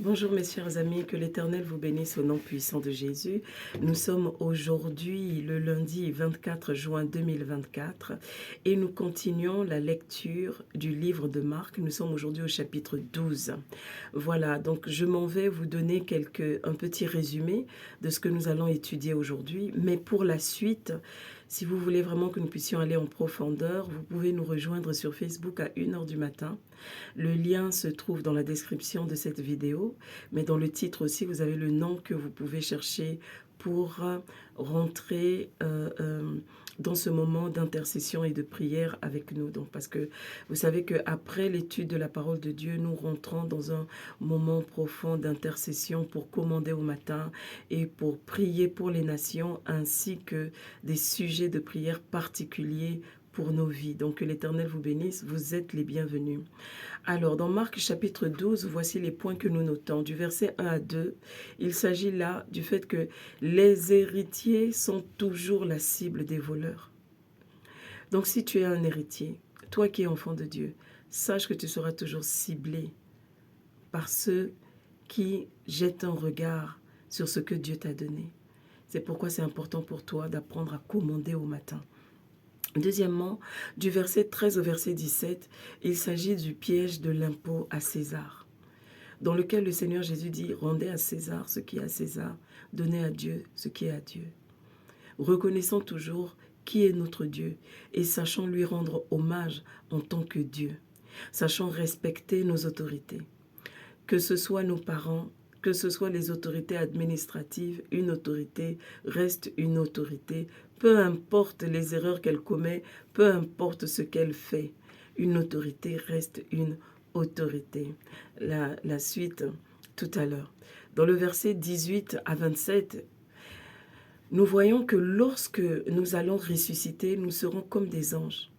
Bonjour mes chers amis, que l'Éternel vous bénisse au nom puissant de Jésus. Nous sommes aujourd'hui le lundi 24 juin 2024 et nous continuons la lecture du livre de Marc. Nous sommes aujourd'hui au chapitre 12. Voilà, donc je m'en vais vous donner un petit résumé de ce que nous allons étudier aujourd'hui. Mais pour la suite, si vous voulez vraiment que nous puissions aller en profondeur, vous pouvez nous rejoindre sur Facebook à 1 heure du matin. Le lien se trouve dans la description de cette vidéo, mais dans le titre aussi, vous avez le nom que vous pouvez chercher pour rentrer dans ce moment d'intercession et de prière avec nous. Donc, parce que vous savez qu'après l'étude de la parole de Dieu, nous rentrons dans un moment profond d'intercession pour commander au matin et pour prier pour les nations, ainsi que des sujets de prière particuliers pour nos vies. Donc que l'Éternel vous bénisse, vous êtes les bienvenus. Alors dans Marc chapitre 12, voici les points que nous notons. Du verset 1 à 2, il s'agit là du fait que les héritiers sont toujours la cible des voleurs. Donc si tu es un héritier, toi qui es enfant de Dieu, sache que tu seras toujours ciblé par ceux qui jettent un regard sur ce que Dieu t'a donné. C'est pourquoi c'est important pour toi d'apprendre à commander au matin. Deuxièmement, du verset 13 au verset 17, il s'agit du piège de l'impôt à César, dans lequel le Seigneur Jésus dit « Rendez à César ce qui est à César, donnez à Dieu ce qui est à Dieu ». Reconnaissons toujours qui est notre Dieu et sachons lui rendre hommage en tant que Dieu. Sachons respecter nos autorités. Que ce soit nos parents, que ce soit les autorités administratives, une autorité reste une autorité. Peu importe les erreurs qu'elle commet, peu importe ce qu'elle fait, une autorité reste une autorité. La suite tout à l'heure. Dans le verset 18 à 27, nous voyons que lorsque nous allons ressusciter, nous serons comme des anges.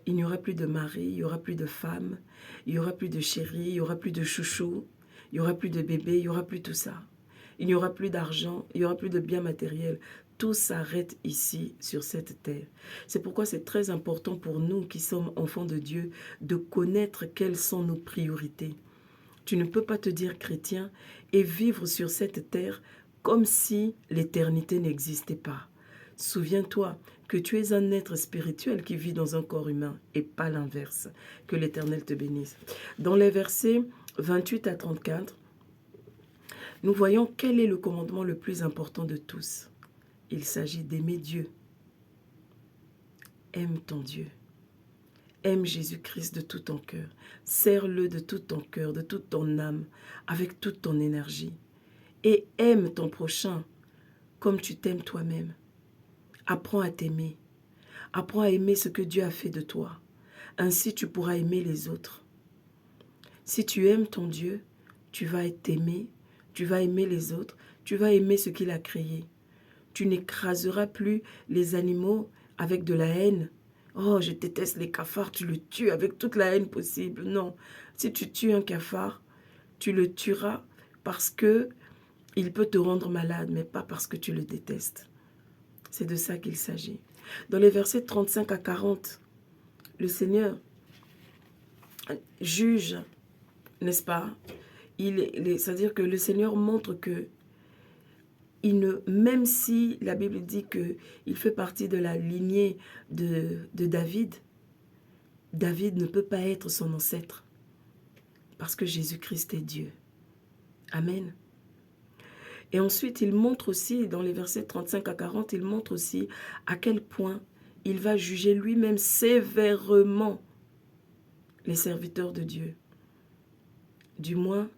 Il n'y aura plus de mari, il n'y aura plus de femme, il n'y aura plus de chéri, il n'y aura plus de chouchou, il n'y aura plus de bébé, il n'y aura plus tout ça. Il n'y aura plus d'argent, il n'y aura plus de biens matériels. Tout s'arrête ici, sur cette terre. C'est pourquoi c'est très important pour nous qui sommes enfants de Dieu de connaître quelles sont nos priorités. Tu ne peux pas te dire chrétien et vivre sur cette terre comme si l'éternité n'existait pas. Souviens-toi que tu es un être spirituel qui vit dans un corps humain et pas l'inverse. Que l'Éternel te bénisse. Dans les versets 28 à 34, nous voyons quel est le commandement le plus important de tous. Il s'agit d'aimer Dieu. Aime ton Dieu. Aime Jésus-Christ de tout ton cœur. Serre-le de tout ton cœur, de toute ton âme, avec toute ton énergie. Et aime ton prochain comme tu t'aimes toi-même. Apprends à t'aimer. Apprends à aimer ce que Dieu a fait de toi. Ainsi, tu pourras aimer les autres. Si tu aimes ton Dieu, tu vas être aimé, tu vas aimer les autres, tu vas aimer ce qu'il a créé. Tu n'écraseras plus les animaux avec de la haine. Oh, je déteste les cafards, tu le tues avec toute la haine possible. Non, si tu tues un cafard, tu le tueras parce que il peut te rendre malade, mais pas parce que tu le détestes. C'est de ça qu'il s'agit. Dans les versets 35 à 40, le Seigneur juge, n'est-ce pas? C'est-à-dire que le Seigneur montre que même si la Bible dit qu'il fait partie de la lignée de David, David ne peut pas être son ancêtre parce que Jésus-Christ est Dieu. Amen. Et ensuite, il montre aussi, dans les versets 35 à 40, il montre aussi à quel point il va juger lui-même sévèrement les serviteurs de Dieu. Du moins,